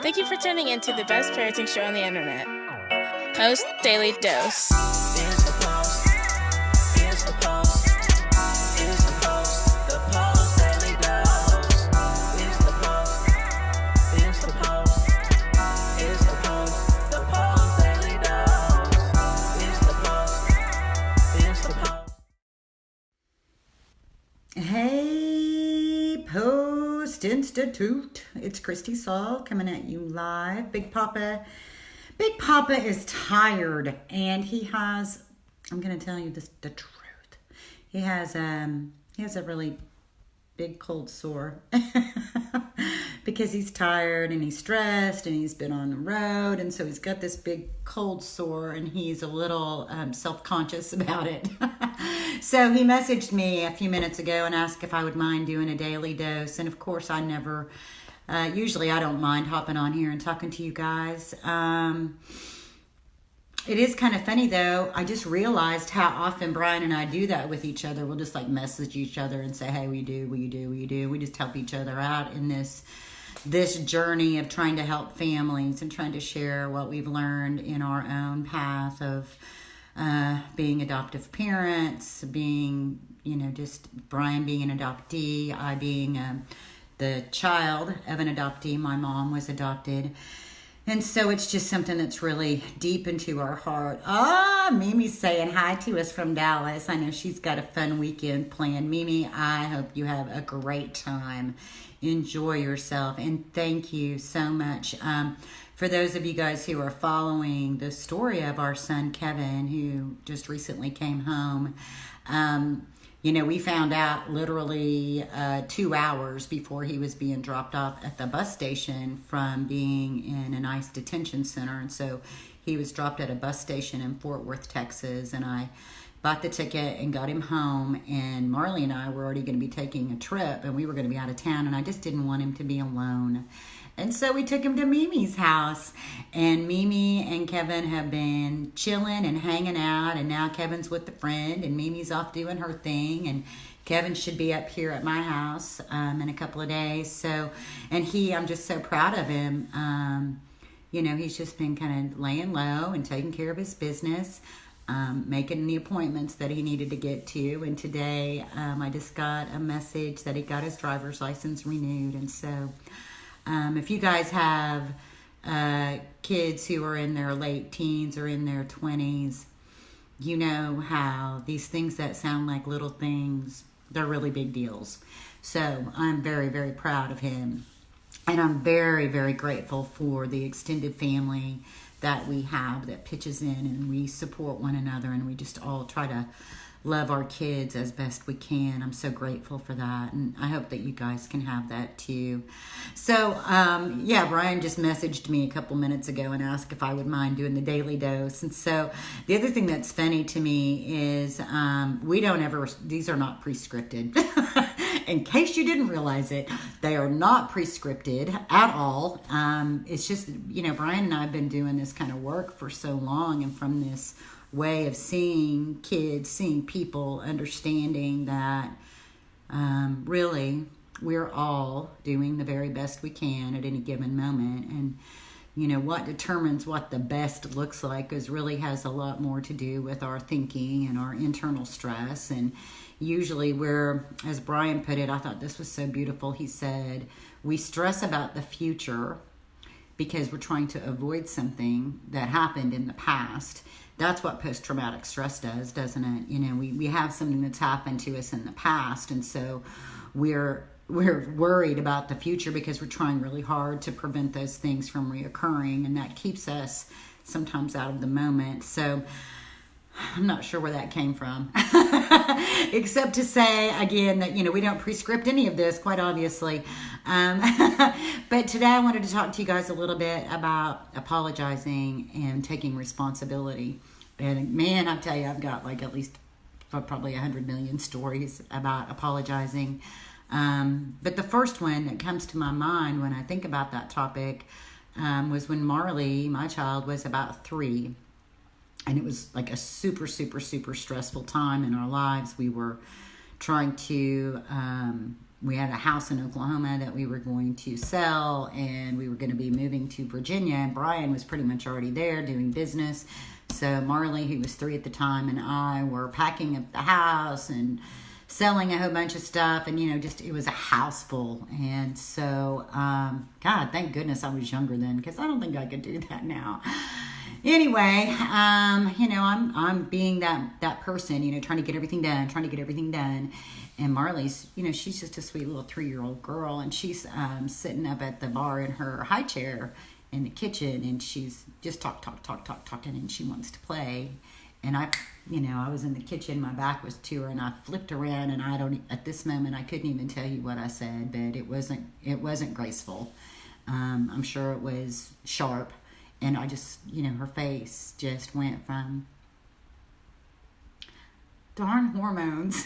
Thank you for tuning in to the best parenting show on the internet, Post Daily Dose. It's the Post. It's the Post. It's the Post. The Post Daily Dose. It's the Post. It's the Post. It's the Post. The Post Daily Dose. It's the Post. It's the Post. Hey, Post+Institute. It's Kristi, Saul coming at you live. Big Papa is tired, and he has, I'm going to tell you the truth. He has a really big cold sore because he's tired and he's stressed and he's been on the road, and so he's got this big cold sore and he's a little self-conscious about it. So he messaged me a few minutes ago and asked if I would mind doing a daily dose, and of course I never usually I don't mind hopping on here and talking to you guys. It is kind of funny though. I just realized how often Brian and I do that with each other. We'll just like message each other and say, hey, will you do? We just help each other out in this journey of trying to help families and trying to share what we've learned in our own path of being adoptive parents, being, just Brian being an adoptee, I being the child of an adoptee. My mom was adopted. And so it's just something that's really deep into our heart. Mimi's saying hi to us from Dallas. I know she's got a fun weekend planned. Mimi, I hope you have a great time. Enjoy yourself. And thank you so much. For those of you guys who are following the story of our son, Kevin, who just recently came home, we found out literally 2 hours before he was being dropped off at the bus station from being in an ICE detention center. And so he was dropped at a bus station in Fort Worth, Texas. And I bought the ticket and got him home. And Marley and I were already going to be taking a trip, and we were going to be out of town. And I just didn't want him to be alone. And so we took him to Mimi's house, and Mimi and Kevin have been chilling and hanging out, and now Kevin's with a friend, and Mimi's off doing her thing, and Kevin should be up here at my house in a couple of days. So, and I'm just so proud of him. He's just been kind of laying low and taking care of his business, making the appointments that he needed to get to. And today I just got a message that he got his driver's license renewed, and so if you guys have kids who are in their late teens or in their 20s, you know how these things that sound like little things, they're really big deals. So I'm very, very proud of him. And I'm very, very grateful for the extended family that we have that pitches in, and we support one another, and we just all try to love our kids as best we can. I'm so grateful for that, and I hope that you guys can have that too. So, Brian just messaged me a couple minutes ago and asked if I would mind doing the daily dose. And so the other thing that's funny to me is these are not prescripted. In case you didn't realize it, they are not prescripted at all. It's just, Brian and I have been doing this kind of work for so long, and from this way of seeing kids, seeing people, understanding that really we're all doing the very best we can at any given moment. And what determines what the best looks like really has a lot more to do with our thinking and our internal stress. And usually as Brian put it, I thought this was so beautiful. He said, we stress about the future because we're trying to avoid something that happened in the past. That's what post-traumatic stress does, doesn't it? We have something that's happened to us in the past, and so we're worried about the future because we're trying really hard to prevent those things from reoccurring, and that keeps us sometimes out of the moment. So I'm not sure where that came from, except to say again that we don't prescript any of this, quite obviously. But today I wanted to talk to you guys a little bit about apologizing and taking responsibility. And man, I tell you, I've got like at least probably 100 million stories about apologizing. But the first one that comes to my mind when I think about that topic was when Marley, my child, was about 3. And it was like a super, super, super stressful time in our lives. We were trying to we had a house in Oklahoma that we were going to sell, and we were going to be moving to Virginia, and Brian was pretty much already there doing business. So Marley, who was 3 at the time, and I were packing up the house and selling a whole bunch of stuff, and just it was a house full. And so God, thank goodness I was younger then, because I don't think I could do that now. Anyway, I'm being that person, trying to get everything done. And Marley's, she's just a sweet little 3-year-old girl, and she's sitting up at the bar in her high chair in the kitchen, and she's just talking, and she wants to play. And I was in the kitchen, my back was to her, and I flipped around, and at this moment, I couldn't even tell you what I said, but it wasn't graceful. I'm sure it was sharp, and I just, her face just went from darn hormones.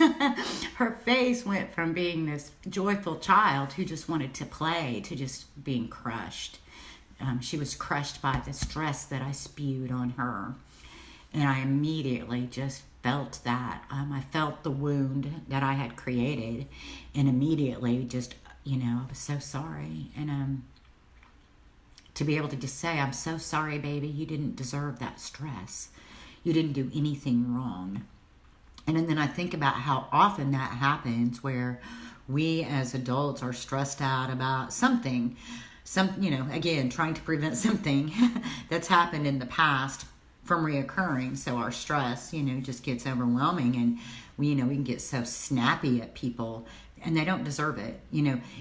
Her face went from being this joyful child who just wanted to play to just being crushed. She was crushed by the stress that I spewed on her. And I immediately just felt that. I felt the wound that I had created. And immediately just, I was so sorry. And to be able to just say, I'm so sorry, baby. You didn't deserve that stress. You didn't do anything wrong. And then I think about how often that happens, where we as adults are stressed out about something, again, trying to prevent something that's happened in the past from reoccurring. So our stress, just gets overwhelming, and we can get so snappy at people, and they don't deserve it.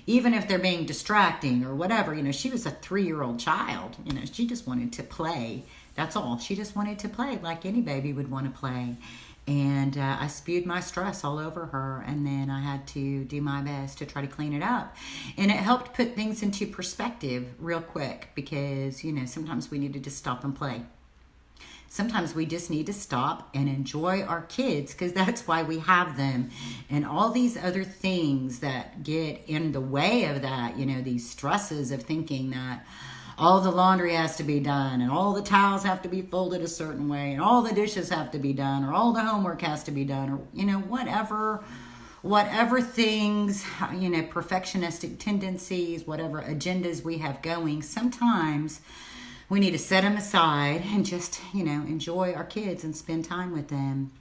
Even if they're being distracting or whatever, she was a 3-year-old child, she just wanted to play. That's all. She just wanted to play like any baby would want to play. And I spewed my stress all over her, and then I had to do my best to try to clean it up. And it helped put things into perspective real quick, because, sometimes we need to just stop and play. Sometimes we just need to stop and enjoy our kids, because that's why we have them. And all these other things that get in the way of that, these stresses of thinking that all the laundry has to be done, and all the towels have to be folded a certain way, and all the dishes have to be done, or all the homework has to be done, or, whatever things, perfectionistic tendencies, whatever agendas we have going. Sometimes we need to set them aside and just, enjoy our kids and spend time with them.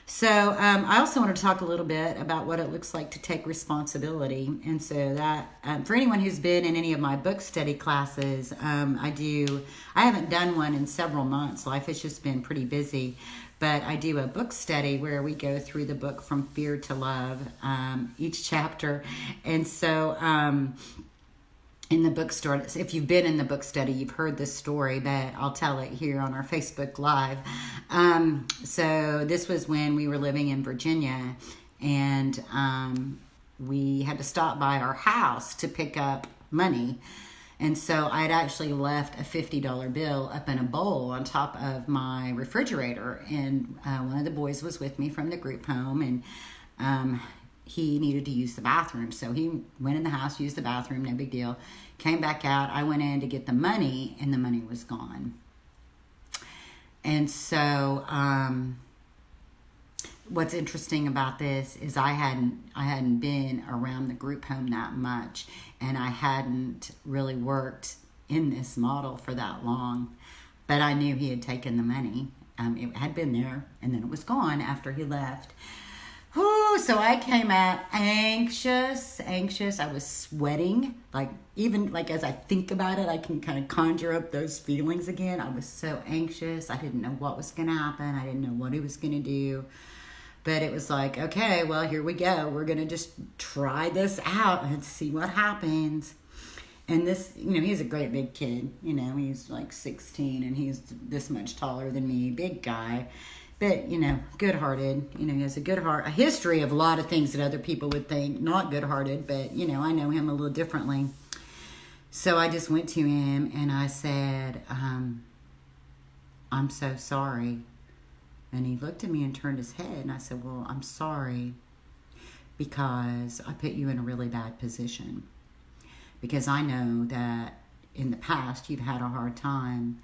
So I also want to talk a little bit about what it looks like to take responsibility. And so that, for anyone who's been in any of my book study classes, I haven't done one in several months. Life has just been pretty busy. But I do a book study where we go through the book From Fear to Love, each chapter. And so in the bookstore, if you've been in the book study, you've heard this story, but I'll tell it here on our Facebook Live. So this was when we were living in Virginia, and we had to stop by our house to pick up money. And so I had actually left a $50 bill up in a bowl on top of my refrigerator. And one of the boys was with me from the group home, and he needed to use the bathroom. So he went in the house, used the bathroom, no big deal. Came back out. I went in to get the money, and the money was gone. And so what's interesting about this is I hadn't been around the group home that much, and I hadn't really worked in this model for that long. But I knew he had taken the money. It had been there, and then it was gone after he left. Whew, so I came out anxious. I was sweating. Even as I think about it, I can kind of conjure up those feelings again. I was so anxious. I didn't know what was going to happen. I didn't know what he was going to do. But it was like, okay, well, here we go. We're going to just try this out and see what happens. And this, he's a great big kid. He's like 16, and he's this much taller than me, big guy. But, good-hearted. He has a good heart, a history of a lot of things that other people would think not good-hearted. But, I know him a little differently. So I just went to him and I said, I'm so sorry. And he looked at me and turned his head. And I said, well, I'm sorry because I put you in a really bad position. Because I know that in the past you've had a hard time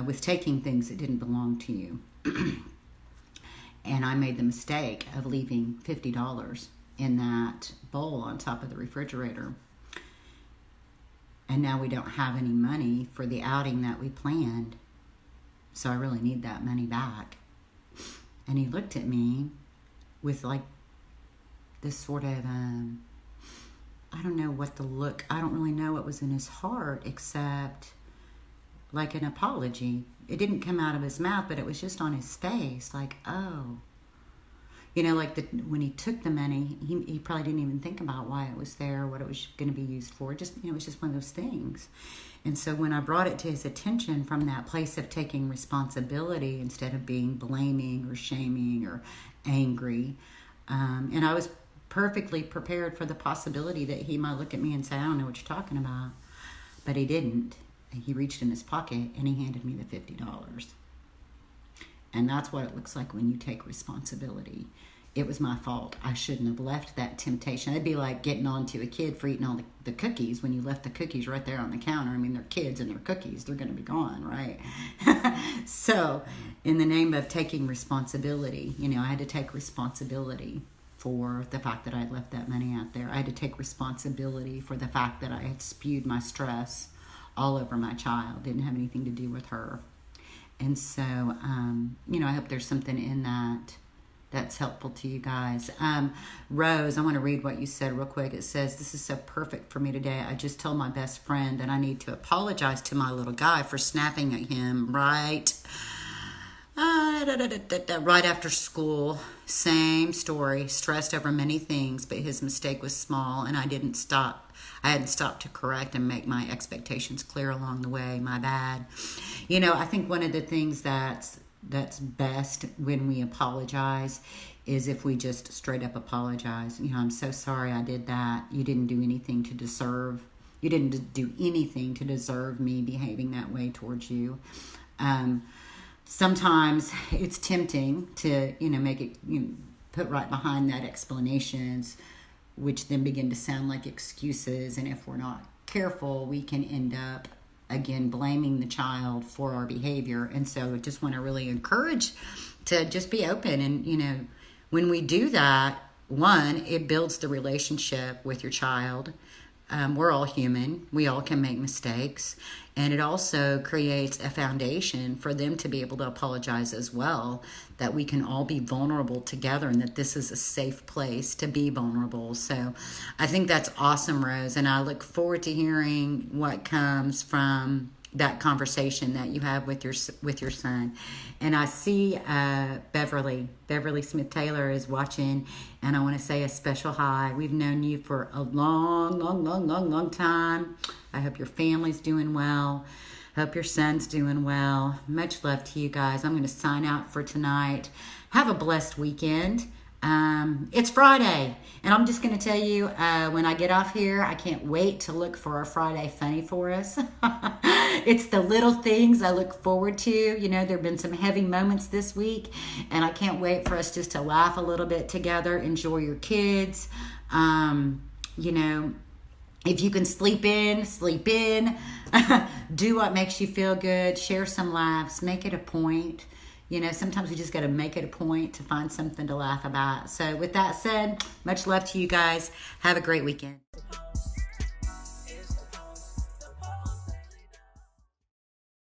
with taking things that didn't belong to you. And I made the mistake of leaving $50 in that bowl on top of the refrigerator. And now we don't have any money for the outing that we planned. So I really need that money back. And he looked at me with like this sort of, I don't know what the look, I don't really know what was in his heart except like an apology. It didn't come out of his mouth, but it was just on his face, like, oh. You know, like when he took the money, he probably didn't even think about why it was there, what it was going to be used for. Just, you know, it was just one of those things. And so when I brought it to his attention from that place of taking responsibility instead of being blaming or shaming or angry, and I was perfectly prepared for the possibility that he might look at me and say, I don't know what you're talking about. But he didn't. He reached in his pocket and he handed me the $50. And that's what it looks like when you take responsibility. It was my fault. I shouldn't have left that temptation. It'd be like getting on to a kid for eating all the cookies when you left the cookies right there on the counter. I mean, they're kids and they're cookies. They're going to be gone, right? So in the name of taking responsibility, you know, I had to take responsibility for the fact that I had left that money out there. I had to take responsibility for the fact that I had spewed my stress all over my child. Didn't have anything to do with her. And so, you know, I hope there's something in that that's helpful to you guys. Rose, I want to read what you said real quick. It says, this is so perfect for me today. I just told my best friend that I need to apologize to my little guy for snapping at him right after school. Same story, stressed over many things, but his mistake was small and I hadn't stopped to correct and make my expectations clear along the way. My bad. You know, I think one of the things that's best when we apologize is if we just straight up apologize. You know, I'm so sorry I did that. You didn't do anything to deserve me behaving that way towards you. Sometimes it's tempting to, you know, make it, you know, put right behind that explanations, which then begin to sound like excuses. And if we're not careful, we can end up, again, blaming the child for our behavior. And so I just want to really encourage to just be open. And, you know, when we do that, one, it builds the relationship with your child. We're all human. We all can make mistakes. And it also creates a foundation for them to be able to apologize as well, that we can all be vulnerable together and that this is a safe place to be vulnerable. So I think that's awesome, Rose. And I look forward to hearing what comes from that conversation that you have with your son. And I see Beverly Smith Taylor is watching, and I want to say a special hi. We've known you for a long time. I hope your family's doing well. Hope your son's doing well. Much love to you guys. I'm going to sign out for tonight. Have a blessed weekend. It's Friday, and I'm just going to tell you, when I get off here, I can't wait to look for a Friday funny for us. It's the little things I look forward to. You know, there have been some heavy moments this week, and I can't wait for us just to laugh a little bit together, enjoy your kids. You know, if you can sleep in, sleep in. Do what makes you feel good. Share some laughs. Make it a point. You know, sometimes we just got to make it a point to find something to laugh about. So with that said, much love to you guys. Have a great weekend.